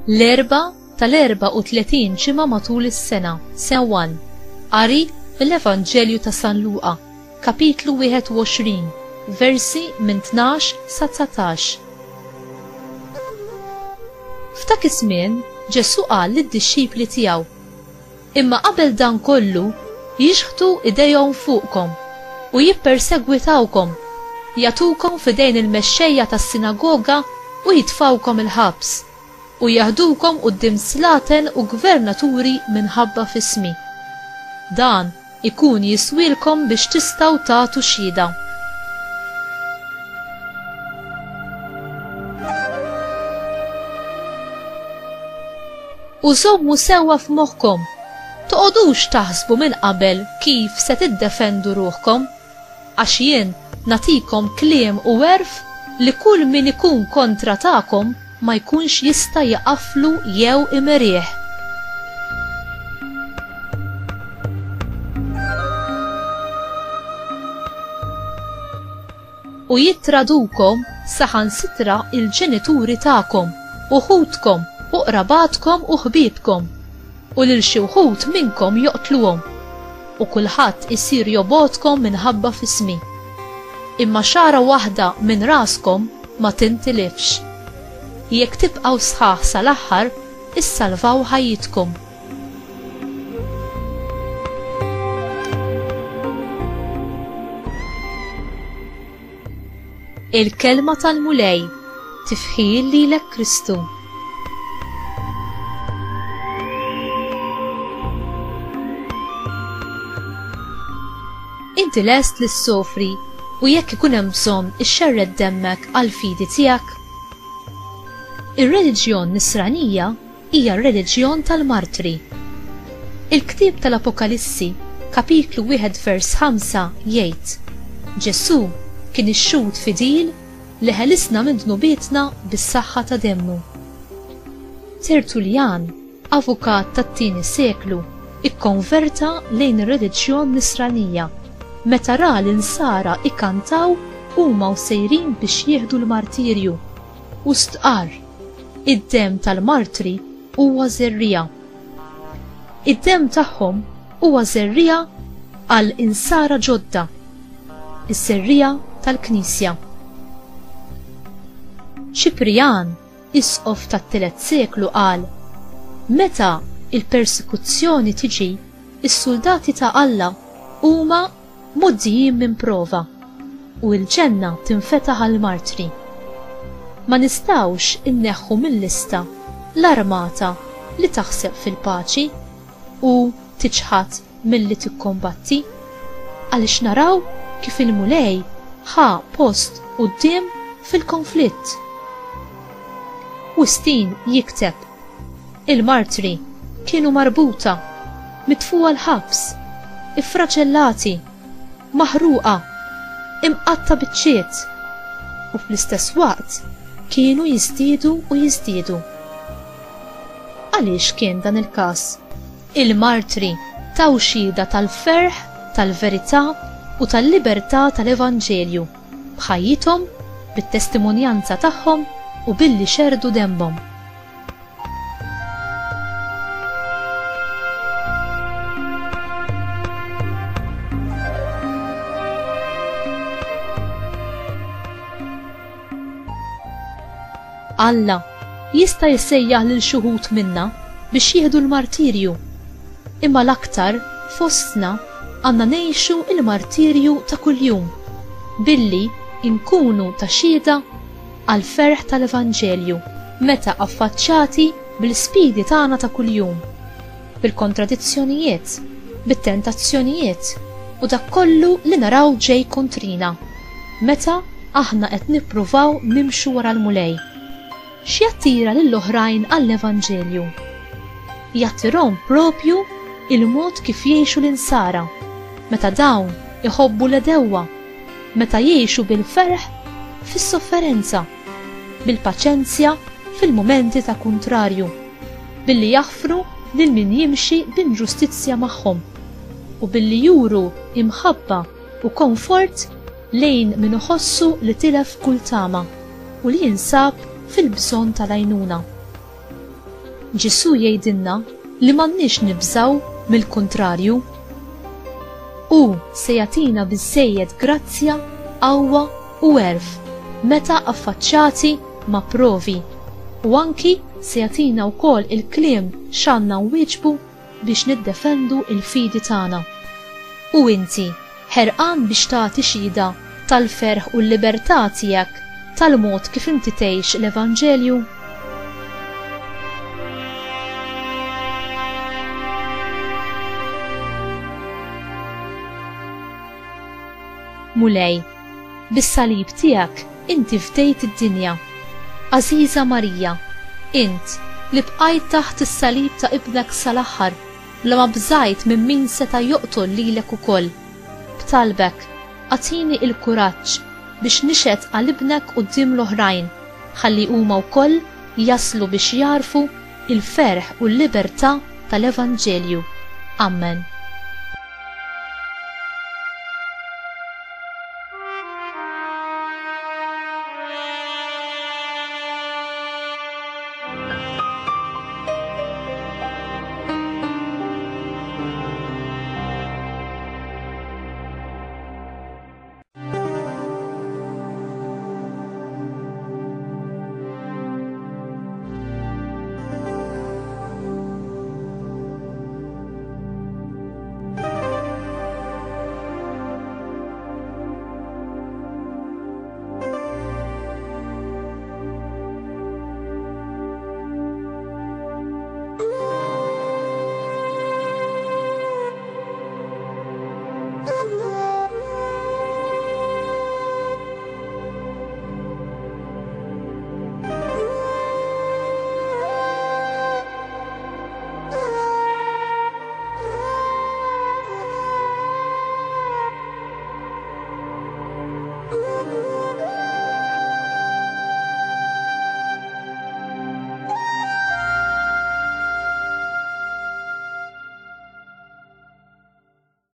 L-4 tal-34 ġimgħa matul is-sena, Sen 1. Qari mill-Evanġelju ta' San Luqa, kapitlu 21, versi minn 12 sa 19. F'dak iż-żmien Ġesu qal lid-dixxipli tiegħu: imma qabel dan kollu jixħtu idejhom fuqkom u jippersegwitawkom, jagħtukom f'idejn il-mexxejja tas-sinagoga u jitfawkom il-ħabs u jaħdukom quddiem slaten u gvernaturi minħabba f'ismi. Dan ikun jiswilkom biex tistgħu tagħtu xhieda. U żommu sewwa f'moħħkom, toqgħodux taħsbu minn qabel kif se tiddefendu ruħkom, għax jien nagħtikom kliem u werf li kull min ikun kontra tagħkom ma jkunx jista' jaqaflu jew imerieħ. U jittradukom saħansitra il-ġenituri tagħkom, uħudkom u qrabatkom u ħbiebkom, u lil xi wħud minnkom joqtluhom, u kulħadd isir jobodkom minħabba f'ismi. Imma xara waħda minn raskom ma tintilifx. Jekk tibqgħu sħaħ sal-aħħar, issalvaw ħajjitkom. Il-kelma tal-mulej tifħil lilek Kristu. Inti lest li ssofri u jekk ikun hemm bżonn ixxerred demmek għal fidi tiegħek. Ir-reliġjon Nisranija hija r-reliġjon tal-martri. Il-ktieb tal-Apokalissi, kapitlu 1 vers 5 jgħid: Ġesu kien ixxud fidil li ħelisna minn dnubietna bis-saħħa ta' demmu. Tertuljan, avukat tat-tieni seklu, ikkonverta lejn ir-reliġjon Nisranija meta ra l-insara ikkantaw huma sejrin biex jieħdu l-martirju u stqar: id-dem tal-martri huwa żerrija. Id-dem tagħhom huwa żerrija għal insara ġodda, is-serrija tal-Knisja. Ċiprian, isqof tat-3 seklu qal: meta il-persekuzzjoni tiġi, is-soldati ta' Alla huma muddijin minn prova u l-ġenna tinfetaħ għall-martri. Ma nistawx inneħħu mill-lista l-armata li taħseb fil-paċi u tiġħad milli tikkombatti, għaliex naraw kif il-mulej ħa post quddiem fil-konflitt. Wistin jikteb: il-martri kienu marbuta, mitfuqa l-ħabs, iffraġellati, maħruqa, imqatta biċċiet, u fl-istess waqt kienu jiżdiedu u jiżdiedu. Għaliex kien dan il-każ? Il-martri taw xhieda tal-ferħ, tal-verità u tal-libertà tal-Evanġelju b'ħajjithom, bit-testimonjanza tagħhom u billi xerdu demmhom. Alla jista' jissejjaħ lil xi wħud minna biex jieħdu l-martirju, imma l-aktar fostna għandna ngħixu l-martirju ta' kuljum billi nkunu ta' xhieda għal ferħ tal-Evanġelju meta affaċċjati bil-sfidi tagħna ta' kuljum, bil-kontradizzjonijiet, bit-tentazzjonijiet u dak kollu li naraw ġej kontrina meta aħna qed nippruvaw nimxu wara l-mulej. X'jattira lill-oħrajn għall-Evanġelju? Jattirhom propju il-mod kif jgħixu l-insara, meta dawn iħobbu l-edewwa, meta jgħixu bil-ferħ fis-sofferenza, bil-paċenzja fil-mumenti ta' kuntrarju, billi jaħfru lil min jimxi b'inġustizzja magħhom u billi juru imħabba u komfort lejn min iħossu li tilef kull tama u li jinsab fil-bżonn tal-għajnuna. Ġesu jgħidilna li m'għandniex nibżgħu mill-kuntrarju. Hu se jagħtina biżżejjed grazzja, qawwa u għerf meta affaċċjati ma' provi, u anki se jagħtina wkoll il-kliem x'għandna nwieġbu biex niddefendu il-fidi tagħna. U inti ħerqan biex tagħti xhieda tal-ferħ u l-libertà tiegħek tal-mod kif inti tgħix l-Evanġelju? Mulej, bis-salib tiegħek inti fdejt id-dinja. Għażiża Marija, int li bqajt taħt is-salib ta' ibnek sal-aħħar, la ma bżajt minn min seta' joqtol lilek ukoll. B'talbek għatini il-kuraġġ biex nixed għal ibnek quddiem l-oħrajn, ħalli huma wkoll jaslu biex jarfu il-ferħ u l-libertà tal-Evanġelju. Amen.